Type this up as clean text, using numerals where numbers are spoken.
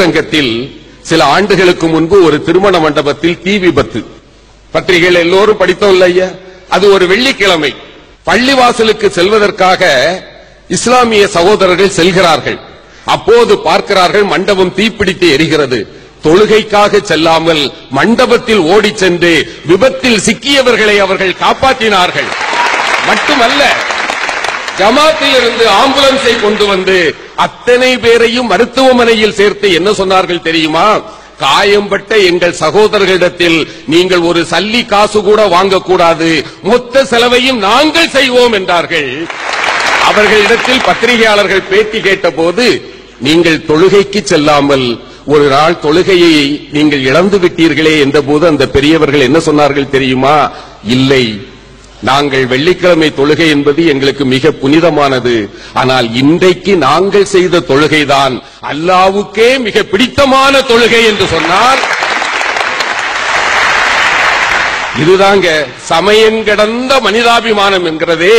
சங்கத்தில் சில ஆண்டுகளுக்கு முன்பு ஒரு திருமண மண்டபத்தில் தீ விபத்து. பத்திரிகைகள் எல்லோரும் படித்தோம் இல்லையா? அது ஒரு வெள்ளிக்கிழமை. பள்ளிவாசலுக்கு செல்வதற்காக இஸ்லாமிய சகோதரர்கள் செல்கிறார்கள். அப்போது பார்க்கிறார்கள் மண்டபம் தீப்பிடித்து எரிகிறது. தொழுகைக்காக செல்லாமல் மண்டபத்தில் ஓடி சென்று விபத்தில் சிக்கியவர்களை அவர்கள் காப்பாற்றினார்கள். மட்டுமல்ல, ஜமாத்தில் இருந்து ஆம்புலன்ஸை கொண்டு வந்து அத்தனை பேரையும் மருத்துவமனையில் சேர்த்து என்ன சொன்னார்கள் தெரியுமா? காயம்பட்ட எங்கள் சகோதரர்களிடத்தில் நீங்கள் ஒரு சல்லி காசு கூட வாங்கக்கூடாது, மொத்த செலவையும் நாங்கள் செய்வோம் என்றார்கள். அவர்களிடத்தில் பத்திரிகையாளர்கள் பேட்டி கேட்டபோது, நீங்கள் தொழுகைக்கு செல்லாமல் ஒரு நாள் தொழுகையை நீங்கள் இழந்து விட்டீர்களே என்றபோது அந்த பெரியவர்கள் என்ன சொன்னார்கள் தெரியுமா? இல்லை, நாங்கள் வெள்ளிக்கிழமை தொழுகை என்பது எங்களுக்கு மிக புனிதமானது. ஆனால் இன்றைக்கு நாங்கள் செய்த தொழுகைதான் அல்லாஹ்வுக்கே மிக பிடித்தமான தொழுகை என்று சொன்னார். இதுதாங்க சமயங்கடந்த மனிதாபிமானம் என்கிறதே.